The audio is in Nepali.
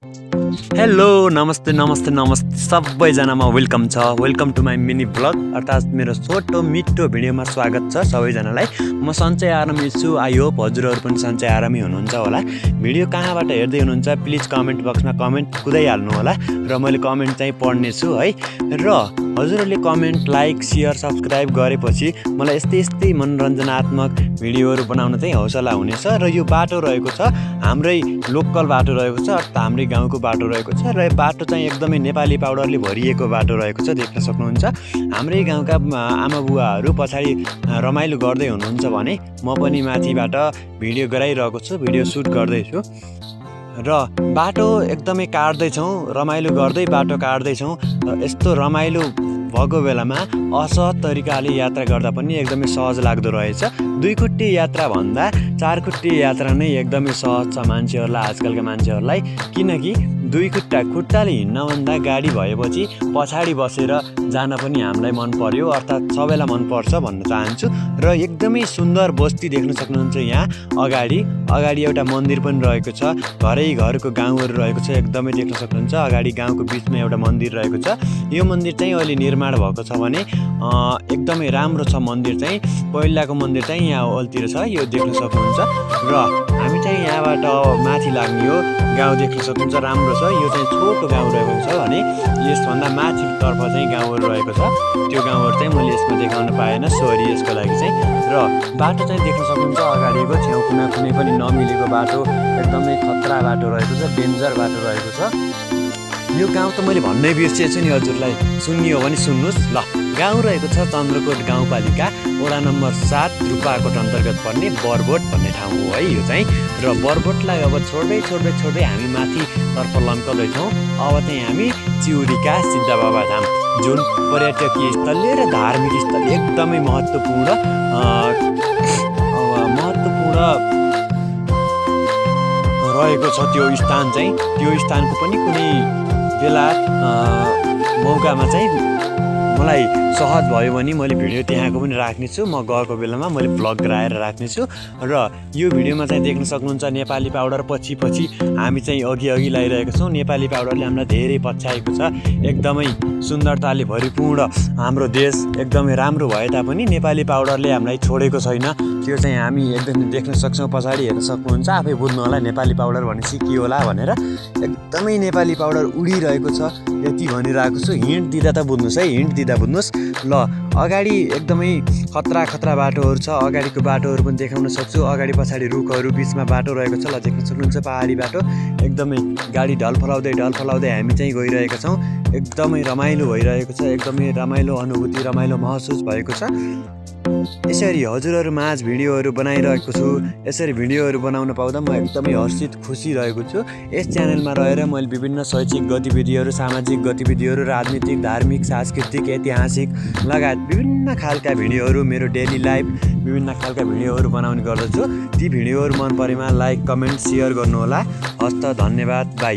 हेलो नमस्ते नमस्ते नमस्ते सबैजनामा welcome to my mini blog अर्थात् मेरो छोटो मिठो भिडियोमा स्वागत छ सबैजनालाई। म सन्चै आरामै छु। आई होप हजुरहरू पनि सन्चै आरामै हुनुहुन्छ होला। भिडियो कहाँबाट हेर्दै हुनुहुन्छ प्लिज कमेन्ट बक्समा कमेन्ट कुदाइहाल्नु होला र मैले कमेन्ट चाहिँ पढ्नेछु है। र हजुरहरूले कमेन्ट लाइक सेयर सब्सक्राइब गरेपछि मलाई यस्तै मनोरञ्जनात्मक भिडियोहरू बनाउन चाहिँ हौसला हुनेछ। र यो बाटो रहेको छ हाम्रै लोकल बाटो रहेको छ अर्थात् हाम्रै गाउँको बाटो रहेको छ र बाटो चाहिँ एकदमै नेपाली पाउडरले भरिएको बाटो रहेको छ, देख्न सक्नुहुन्छ। हाम्रै गाउँका आमा बुवाहरू पछाडि रमाइलो गर्दै हुनुहुन्छ भने म पनि माथिबाट भिडियो गराइरहेको छु, भिडियो सुट गर्दैछु र बाटो एकदमै काट्दैछौँ, रमाइलो गर्दै बाटो काट्दैछौँ। यस्तो रमाइलो भएको बेलामा असहज तरिकाले यात्रा गर्दा पनि एकदमै सहज लाग्दो रहेछ। दुई खुट्टे यात्रा भन्दा चार खुट्टे यात्रा नै एकदमै सहज छ मान्छेहरूलाई, आजकलका मान्छेहरूलाई। किनकि दुई खुट्टाले हिँड्नभन्दा गाडी भएपछि पछाडि बसेर जान पनि हामीलाई मन पर्यो, अर्थात् सबैलाई मनपर्छ भन्न चाहन्छु। र एकदमै सुन्दर बस्ती देख्न सक्नुहुन्छ। यहाँ अगाडि एउटा मन्दिर पनि रहेको छ, घरको गाउँहरू रहेको छ, एकदमै देख्न सक्नुहुन्छ। अगाडि गाउँको बिचमा एउटा मन्दिर रहेको छ। यो मन्दिर चाहिँ अहिले निर्माण भएको छ भने एकदमै राम्रो छ मन्दिर चाहिँ। पहिलाको मन्दिर चाहिँ यहाँ ओल्तिर छ, यो देख्न सक्नुहुन्छ। र हामी चाहिँ यहाँबाट माथि लाग्ने हो। गाउँ देख्न सक्नुहुन्छ, राम्रो छ। यो चाहिँ छोटो गाउँ रहेको छ भने यसभन्दा माथितर्फ चाहिँ गाउँहरू रहेको छ। त्यो गाउँहरू चाहिँ मैले यसमा देखाउन पाएन, सरी यसको लागि चाहिँ। र बाटो चाहिँ देख्न सक्नुहुन्छ अगाडिको छेउ कुनै पनि नमिलेको बाटो, एकदमै खतरा बाटो रहेको छ, डेन्जर बाटो रहेको छ। यो गाउँ त मैले भन्नै बिर्सेछु नि, हजुरलाई सुन्ने हो भने सुन्नुहोस् ल। गाउँ रहेको छ चन्द्रकोट गाउँपालिका वडा नम्बर 7 रूपाकोट अन्तर्गत पर्ने बरबोट भन्ने ठाउँ हो है यो चाहिँ। र बरबोटलाई अब छोड्दै हामी माथितर्फ लम्काउँदैछौँ। अब चाहिँ हामी चिउरीका सिद्धबाबा धाम, जुन पर्यटकीय स्थलीय र धार्मिक स्थल एकदमै महत्त्वपूर्ण रहेको छ त्यो स्थान चाहिँ। त्यो स्थानको पनि कुनै बेला मौकामा चाहिँ मलाई सहज भयो भने मैले भिडियो त्यहाँको पनि राख्नेछु। म गएको बेलामा मैले भ्लग गराएर राख्नेछु। र यो भिडियोमा चाहिँ देख्न सक्नुहुन्छ नेपाली पाउडर पछि हामी चाहिँ अघि लागिरहेको छौँ। नेपाली पाउडरले हामीलाई धेरै पछ्याएको छ। एकदमै सुन्दरताले भरिपूर्ण हाम्रो देश एकदमै राम्रो भए तापनि नेपाली पाउडरले हामीलाई छोडेको छैन। त्यो चाहिँ हामी एकदमै देख्न सक्छौँ। पछाडि हेर्न सक्नुहुन्छ, आफै बुझ्नु होला नेपाली पाउडर भनेपछि के होला भनेर। एकदमै नेपाली पाउडर उडिरहेको छ, यति भनिरहेको छु। हिन्ट दिँदा त बुझ्नुहोस् है, हिन्ट दिँदा बुझ्नुहोस् ल। अगाडि एकदमै खतरा बाटोहरू छ, अगाडिको बाटोहरू पनि देखाउन सक्छु। अगाडि पछाडि रुखहरू बिचमा बाटो रहेको छ, ल देख्न सक्नुहुन्छ पहाडी बाटो। एकदमै गाडी ढलफलाउँदै हामी चाहिँ गइरहेका छौँ। एकदमै रमाइलो भइरहेको छ, एकदमै रमाइलो अनुभूति, रमाइलो महसुस भएको छ। यसरी हजुरहरू माझ भिडियोहरू बनाइरहेको छु। यसरी भिडियोहरू बनाउन पाउँदा म एकदमै हर्षित खुसी रहेको छु। यस च्यानलमा रहेर मैले विभिन्न शैक्षिक गतिविधिहरू, सामाजिक गतिविधिहरू, राजनीतिक, धार्मिक, सांस्कृतिक, ऐतिहासिक लगायत विभिन्न खालका भिडियोहरू, मेरो डेली लाइफ विभिन्न खालका भिडियोहरू बनाउने गर्दछु। ती भिडियोहरू मन परेमा लाइक कमेन्ट सेयर गर्नुहोला। हस्त धन्यवाद, बाई।